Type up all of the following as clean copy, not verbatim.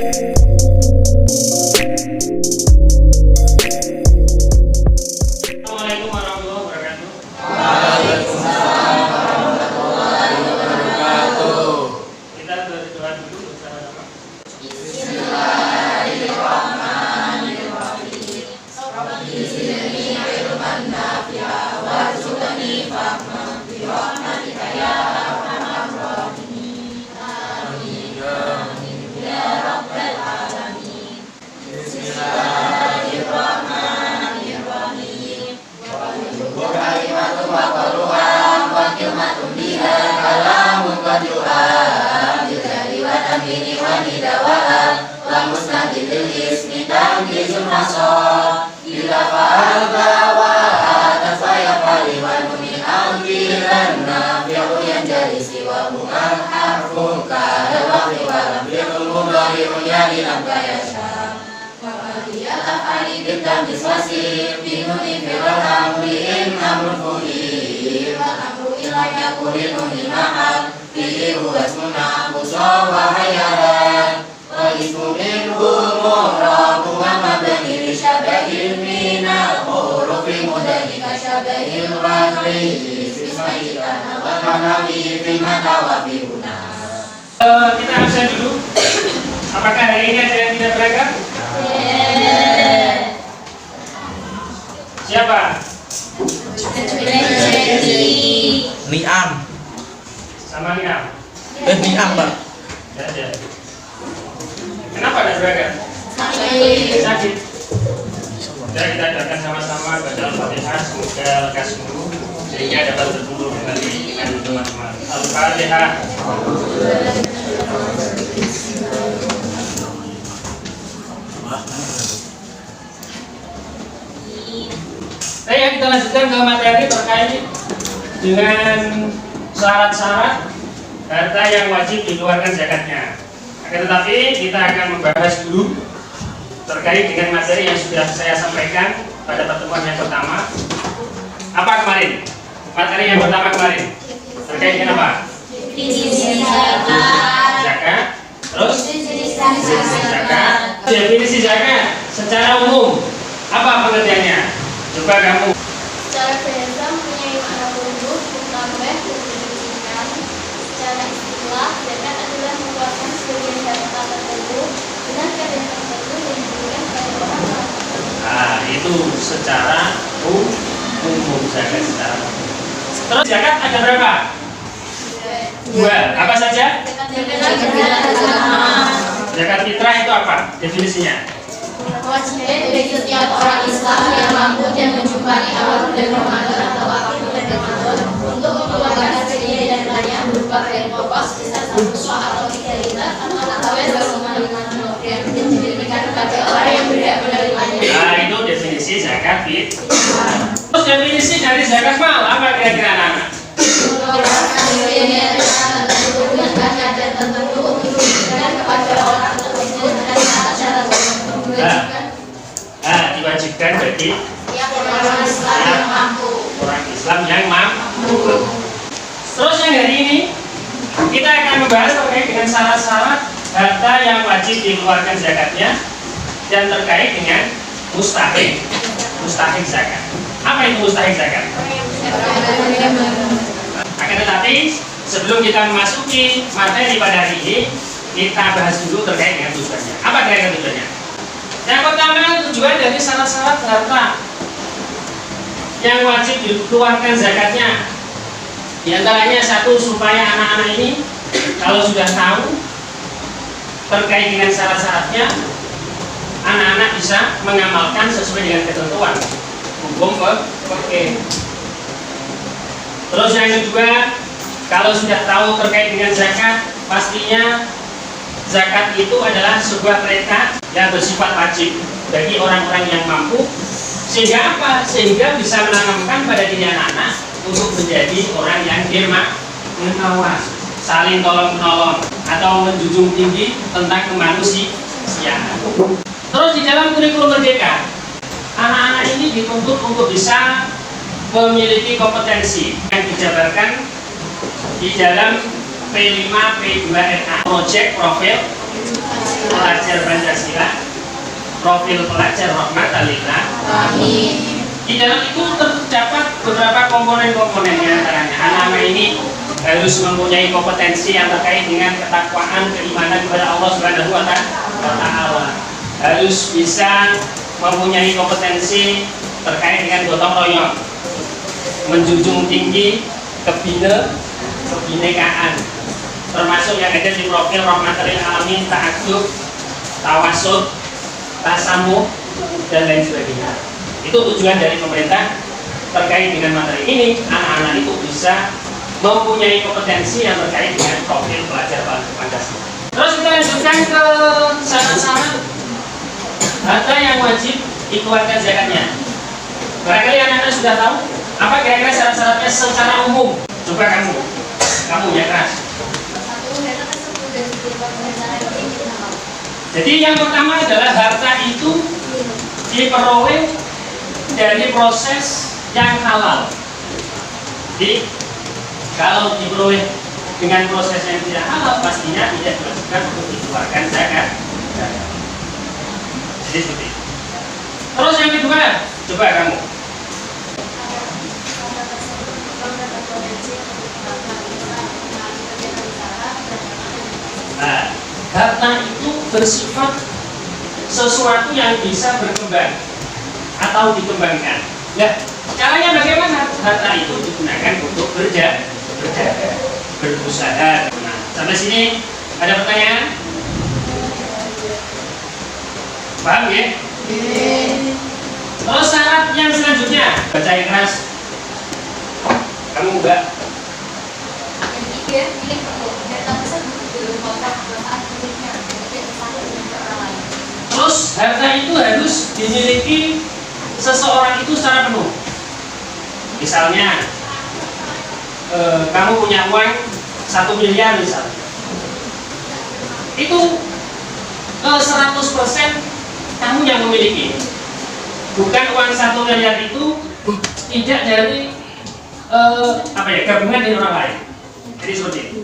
Assalamualaikum warahmatullahi wabarakatuh. Waalaikumsalam warahmatullahi wabarakatuh. Kita berdoa dulu bersama-sama. Bismillahirrahmanirrahim. Rabbi zidni ilman nafi'a warzuqni fahman bi rahmatika ya arhamar rahimin. Amin ya rabbal alamin. Bismillahirrahmanirrahim. Wa kalimatun maqru'an wa kalimatun biha kalamun qadu'an bidari wa tamini wa nidawa'an wa musnadil ismi tamkizun nasab ila fa'alta wa atafaya fali wa nuni ambilan nafi'u yang jari siwa bu'an harfuka wa fi'walam bi'ul mudari'un yani lamka yasha wa aliyal af'ali bintam diswasi binuni fi'wal amri'in amrun fuhim wa amru ilaya kulil nuni mahal fi'i huwa ismuna musa wa hayyaran wa ismu minhu mu'rabu wa mabni li syabahin minal hurufi mudalika syabahin rahri ismailana wa manawi fi mata wa fi huna. Kita absen dulu. Apakah hari ini ada yang tidak berangkat? Siapa? Niam. Sama Niam. Niam, Pak. Ya, ya. Kenapa tidak berangkat? Sakit. Ya, kita akan sama-sama baca Al-Fatihah, semoga lekas sembuh sehingga dapat berkumpul kembali dengan teman-teman. Al-Fatihah. Saya kita lanjutkan ke materi terkait dengan syarat-syarat harta yang wajib dikeluarkan zakatnya. Akan tetapi kita akan membahas dulu terkait dengan materi yang sudah saya sampaikan pada pertemuan yang pertama. Apa kemarin? Materi yang pertama kemarin terkait dengan apa? Zakat. Terus zakat. Definisi zakat secara umum apa pengertiannya? Coba kamu. Secara bahasa mempunyai makna umum, ditambah didefinisikan. Secara istilah, zakat adalah mengeluarkan sebagian harta tertentu dengan kadar tertentu yang diberikan pada orang lain. Nah, itu secara umum zakat secara umum. Terus zakat ada berapa? Dua. Apa saja? Zakat fitrah itu apa? Definisinya? Kewajiban bagi setiap orang Islam yang mampu dan menjumpai awal bulan Ramadan atau akhir bulan Ramadan untuk mengeluarkan sebagian dananya berupa bahan pokok sebesar 1 sa atau 3 liter atau 2,5 kilogram dan diberikan kepada orang yang berhak menerimanya. Nah, itu definisi zakat fitrah. Terus definisi dari zakat mal apa kira-kira anak-anak? Mengeluarkan sebagian harta tertentu dengan kadar tertentu untuk diberikan kepada orang tersebut dengan syarat tertentu. Diwajibkan bagi Orang Islam yang mampu. orang Islam yang mampu. Terus yang hari ini kita akan membahas terkait dengan syarat-syarat harta yang wajib dikeluarkan zakatnya dan terkait dengan mustahik zakat. Apa itu mustahik zakat? Akan tetapi sebelum kita memasuki materi pada hari ini, kita bahas dulu terkait dengan tujuannya. Apa kira-kira tujuannya? Yang pertama, tujuan dari syarat-syarat harta yang wajib dikeluarkan zakatnya. Di antaranya satu, supaya anak-anak ini kalau sudah tahu terkait dengan syarat-syaratnya, anak-anak bisa mengamalkan sesuai dengan ketentuan hukum fikih. Terus yang kedua, kalau sudah tahu terkait dengan zakat, pastinya zakat itu adalah sebuah perintah yang bersifat wajib bagi orang-orang yang mampu, sehingga apa? Sehingga bisa menanamkan pada diri anak-anak untuk menjadi orang yang dermawan, saling tolong-menolong, atau menjunjung tinggi tentang kemanusiaan. Terus di dalam kurikulum merdeka, anak-anak ini dituntut untuk bisa memiliki kompetensi yang dijabarkan di dalam P5 P2 NA Project Profil pelajar Pancasila, profil pelajar Rahmatan lil Amin. Di dalam itu terdapat beberapa komponen-komponen, di antaranya anak-anak ini harus mempunyai kompetensi yang terkait dengan ketakwaan, keimanan kepada Allah Subhanahu wa Ta'ala. Harus bisa mempunyai kompetensi terkait dengan gotong royong, menjunjung tinggi kebinekaan, termasuk yang ada di profil Rahmatan lil Alamin, ta'addub, tawasud, tasamuh, dan lain sebagainya. Itu tujuan dari pemerintah terkait dengan materi ini. Anak-anak itu bisa mempunyai kompetensi yang terkait dengan profil pelajar Pancasila. Terus kita lanjutkan ke syarat-syarat harta yang wajib dikeluarkan zakatnya. Barangkali anak-anak sudah tahu apa kira-kira syarat-syaratnya secara umum. Coba kamu ya keras. Jadi yang pertama adalah harta itu diperoleh dari proses yang halal. Jadi kalau diperoleh dengan proses yang tidak halal, pastinya tidak diwajibkan untuk dikeluarkan zakat. Jadi seperti itu. Terus yang kedua, coba kamu. Nah, harta itu bersifat sesuatu yang bisa berkembang atau dikembangkan. Nah, caranya bagaimana? Harta itu digunakan untuk berjaga, berusaha. Nah, sampai sini ada pertanyaan? Paham ya? Terus syarat yang selanjutnya, baca yang keras. Kamu enggak? Terus harta itu harus dimiliki seseorang itu secara penuh. Misalnya kamu punya uang 1 miliar misalnya, itu 100% kamu yang memiliki. Bukan uang 1 miliar itu tidak dari gabungan dengan orang lain. Jadi seperti itu.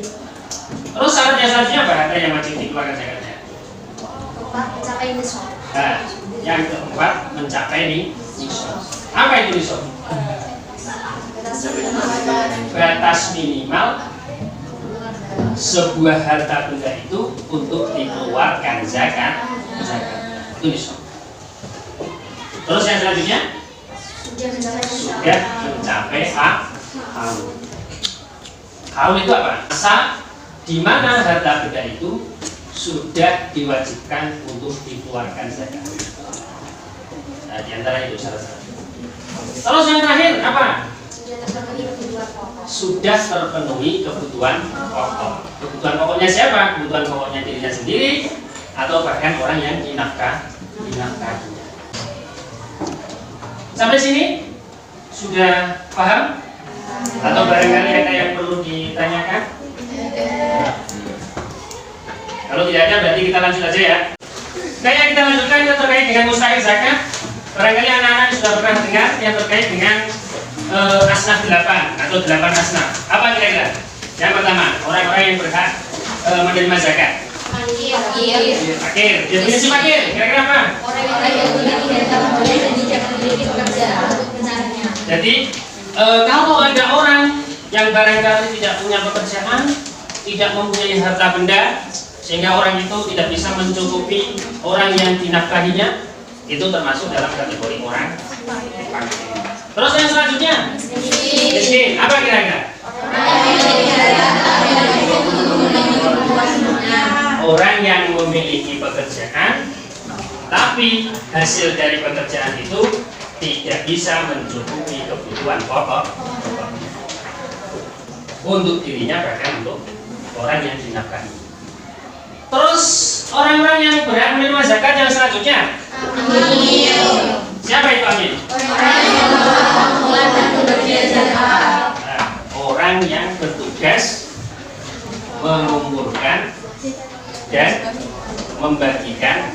Terus syaratnya selanjutnya apa? Harta yang wajib dikeluarkan zakatnya. Mencapai nisab. Nah, yang keempat mencapai nisab. Apa itu nisab? Batas minimal sebuah harta benda itu untuk dikeluarkan zakat. Itu nisab. Terus yang selanjutnya sudah mencapai haul. Haul itu apa? Masa di mana harta benda itu sudah diwajibkan untuk dikeluarkan zakat. Nah, di antara itu syarat-syarat. Terus yang terakhir apa? Sudah terpenuhi kebutuhan pokok. Kebutuhan pokoknya siapa? Kebutuhan pokoknya dirinya sendiri atau bahkan orang yang dinafkahinya. Sampai sini sudah paham? Atau barangkali ada yang perlu ditanyakan? Kalau tidak ada berarti kita lanjut aja ya. Nah, yang kita lanjutkan itu terkait dengan mustahil zakat. Barangkali anak-anak sudah pernah dengar yang terkait dengan asnaf 8 atau 8 asnaf. Apa kira-kira? Yang pertama, orang-orang yang berhak menerima zakat. Fakir. Definisi fakir, kira-kira apa? Orang yang memiliki harta benda dan tidak memiliki pekerjaan untuk mencarinya. Jadi kalau ada orang yang barangkali tidak punya pekerjaan, tidak mempunyai harta benda, sehingga orang itu tidak bisa mencukupi orang yang dinafkahinya, itu termasuk dalam kategori orang fakir. Terus yang selanjutnya, miskin. Apa kira-kira? Orang yang memiliki pekerjaan, tapi hasil dari pekerjaan itu tidak bisa mencukupi kebutuhan pokok untuk dirinya, bahkan untuk orang yang dinafkahi. Terus orang-orang yang berhak menerima zakat yang selanjutnya, siapa itu amin? Orang yang bertugas mengumpulkan dan membagikan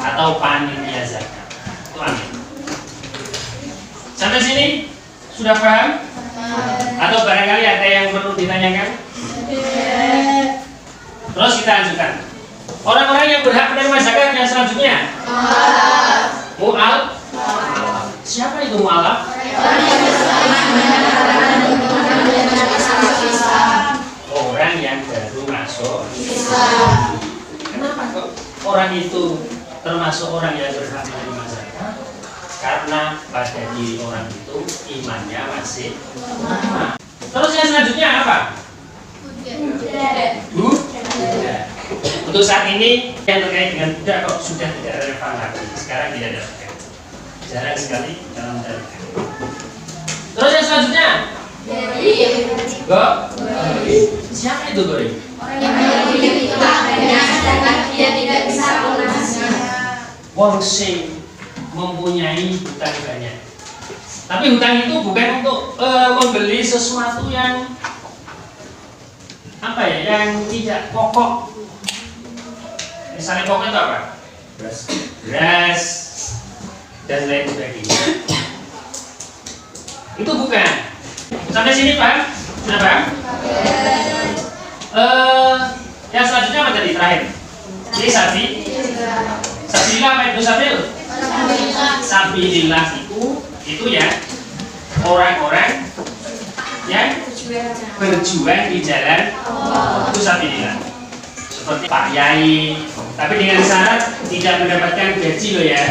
atau panitia zakat. Itu amin. Sampai sini sudah paham? Atau barangkali ada yang perlu ditanyakan? Terus kita lanjutkan. Orang-orang yang berhak menerima zakat yang selanjutnya. Mu'al. Siapa itu mu'alaf? Orang yang baru masuk Islam. Kenapa kok orang itu termasuk orang yang berhak menerima zakat? Karena pada diri orang itu imannya masih lemah. Terus yang selanjutnya apa? Budak. Untuk saat ini yang terkait dengan budak kok sudah tidak relevan lagi. Sekarang tidak ada. Jarang sekali dalam syariat. Terus yang selanjutnya? Siapa itu goreng? Orang yang memiliki hartanya sedangkan dia tidak bisa melunasinya. Wong sing mempunyai hutang banyak. Tapi hutang itu bukan untuk membeli sesuatu yang apa ya, yang tidak pokok. Misalnya pokok itu apa? Beras dan lain sebagainya. Itu bukan. Sampai sini Pak? Sudah Pak? Yang selanjutnya apa tadi terakhir? Ini sapi. Sabilillah apa itu sabil? Sabilillah itu ya orang-orang yang berjuang di jalan itu sabilillah. Seperti Pak Yai, tapi dengan syarat tidak mendapatkan gaji loh ya.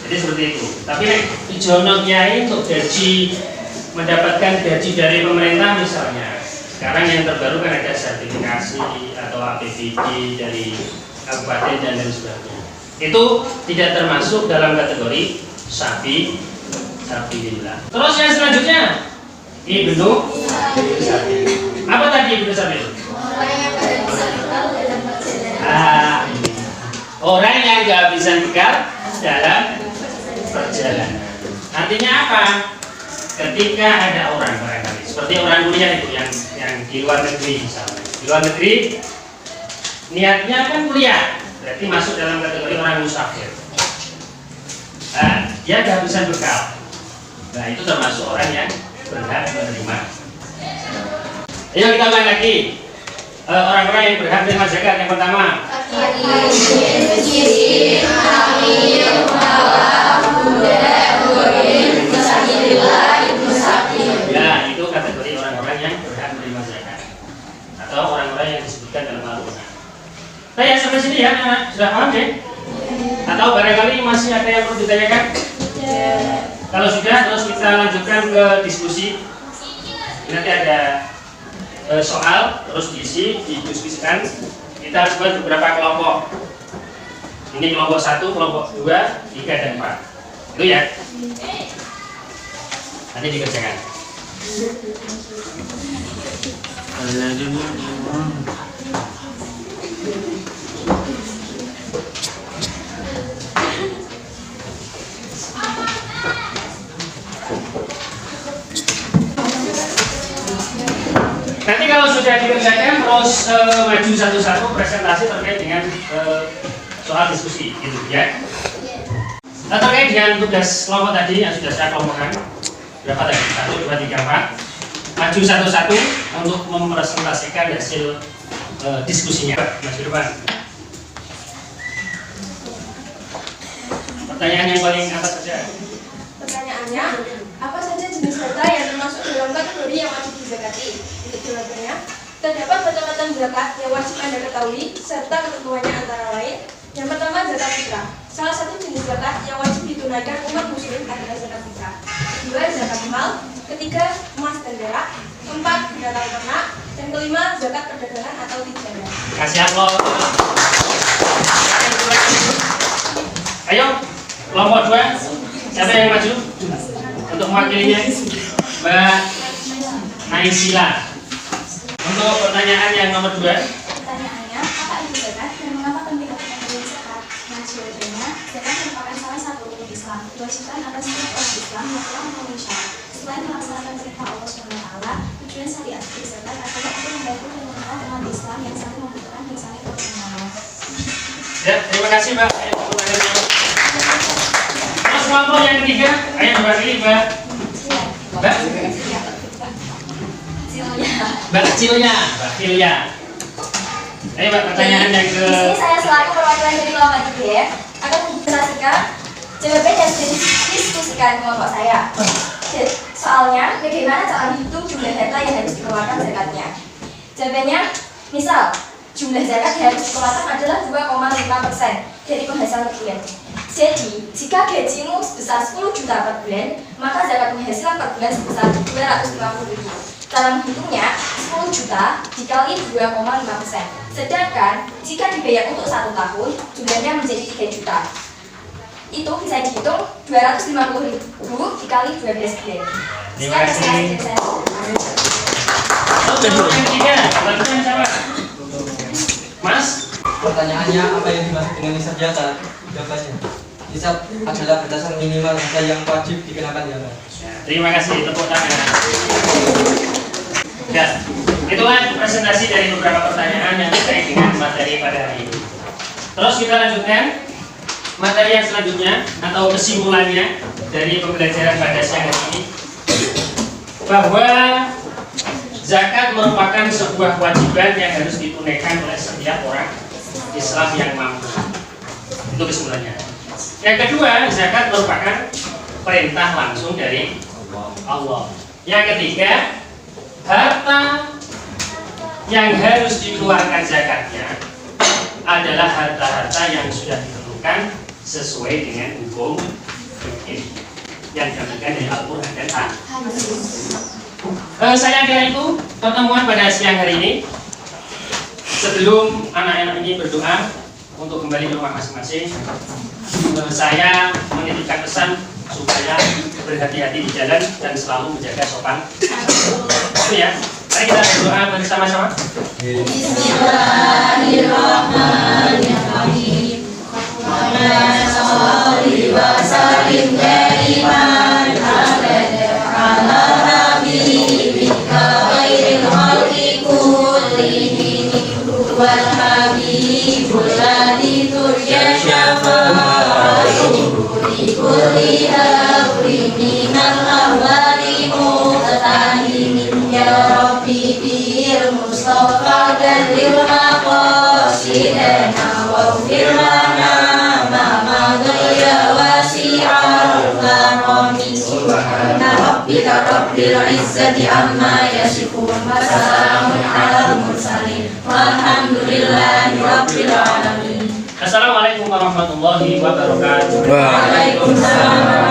Jadi seperti itu. Tapi Ijono Kiai untuk gaji, mendapatkan gaji dari pemerintah misalnya. Sekarang yang terbaru kan ada sertifikasi atau APBD dari kabupaten dan lain sebagainya. Itu tidak termasuk dalam kategori sabilillah. Terus yang selanjutnya Ibnu Sabil. Apa tadi Ibnu Sabil? Orang yang nggak bisa bekal dalam perjalanan. Artinya apa? Ketika ada orang barangkali seperti orang kuliah itu yang di luar negeri misalnya. Di luar negeri niatnya kan kuliah, berarti masuk dalam kategori orang musafir. Dia nggak bisa bekal. Nah itu termasuk orang yang berhak menerima. Ayo kita ulang lagi. Orang-orang yang berhak menerima zakat yang pertama. Ya, itu kategori orang-orang yang berhak menerima zakat atau orang-orang yang disebutkan dalam Al-Quran. Nah ya sampai sini ya, anak sudah paham deh? Atau barangkali masih ada yang perlu ditanyakan? Kalau sudah, terus kita lanjutkan ke diskusi. Nanti ada soal, terus diisi, didiskusikan. Kita buat beberapa kelompok. Ini kelompok 1, kelompok 2, 3, dan 4. Itu ya. Nanti dikerjakan. Nanti kalau sudah dikerjakan terus maju satu-satu presentasi terkait dengan soal diskusi gitu ya. Nah, terkait dengan tugas kelompok tadi yang sudah saya kelompokkan berapa tadi? 1, 2, 3, 4. Maju satu-satu untuk mempresentasikan hasil diskusinya. Mas Irfan. Pertanyaan yang paling atas saja. Pertanyaannya, apa saja jenis harta yang termasuk dalam kategori yang wajib dizakati? Untuk jawabannya, terdapat macam-macam zakat yang wajib Anda ketahui serta ketentuannya antara lain. Yang pertama, zakat fitrah. Salah satu jenis zakat yang wajib ditunaikan umat muslim adalah zakat fitrah. Kedua, zakat mal. Ketiga, emas dan perak. Keempat, binatang ternak. Dan kelima, zakat perdagangan atau tijarah. Kasih aplaus. Ayo, kelompok 2. Siapa yang maju? Untuk mewakilinya, Mbak Naisila. Untuk pertanyaan yang nomor 2. Pertanyaannya, apa itu zakat dan mengapa penting untuk memberi zakat? Nah, jawabannya, zakat merupakan salah satu rukun Islam, kewajiban atas setiap orang Islam yang telah memenuhi syarat. Selain melaksanakan perintah Allah SWT, tujuan syariat berzakat adalah untuk membantu dan menolong umat Islam yang saling membutuhkan dan saling bermenolong. Ya, terima kasih Mbak. Ayo, terus kelompok yang ketiga, ayo mewakili Mbak. Mbak kecilnya, Mbak Hilya. Ayo Mbak, pertanyaan yang ke... Di sini saya selaku perwakilan dari kelompok 3 akan menjelaskan jawaban yang sudah didiskusikan kelompok saya. Soalnya, bagaimana cara menghitung jumlah harta yang harus dikeluarkan zakatnya? Jawabannya, misal jumlah zakat yang harus dikeluarkan adalah 2,5% dari penghasilan per bulan. Jadi, jika gajimu sebesar 10 juta per bulan, maka zakat penghasilan per bulan sebesar 250.000. Cara menghitungnya, 10 juta dikali 2,5%. Sedangkan, jika dibayar untuk 1 tahun, jumlahnya menjadi 3 juta. Itu bisa dihitung 250.000 dikali 12 bulan. Terima kasih. Untuk yang ketiga, pertanyaan siapa? Mas? Pertanyaannya, apa yang dimaksud dengan nisab zakat? Jawabannya, nisab adalah batasan minimal harta yang wajib dikenakan zakat. Terima kasih, tepuk tangan. Ya, itulah presentasi dari beberapa pertanyaan yang terkait dengan materi pada hari ini. Terus kita lanjutkan materi yang selanjutnya atau kesimpulannya dari pembelajaran pada siang hari ini, bahwa zakat merupakan sebuah kewajiban yang harus ditunaikan oleh setiap orang Islam yang mampu. Itu kesimpulannya. Yang kedua, zakat merupakan perintah langsung dari Allah. Yang ketiga, harta yang harus dikeluarkan zakatnya adalah harta-harta yang sudah ditentukan sesuai dengan hukum fikih yang diberikan dari Al-Quran dan Hadis. Saya kira itu pertemuan pada siang hari ini. Sebelum anak-anak ini berdoa untuk kembali ke rumah masing-masing, saya menitipkan pesan supaya berhati-hati di jalan dan selalu menjaga sopan. Itu ya. Mari kita berdoa bersama-sama. Bismillahirrahmanirrahim. Wa sholli wa sallim daiman ala habibika khairil khalqi kullihim wal habibul ladzi turja syafa'atuhu li kulli amrin minal ahwali muqtahimin ya rabbi bil mustafa dalil maqasidana waghfir lana ma madaya wasi'al karami subhana rabbika rabbil izzati amma yasifun wa salamun alal mursalin walhamdulillahi rabbil alamin. Assalamualaikum warahmatullahi wabarakatuh. Wah. Waalaikumsalam.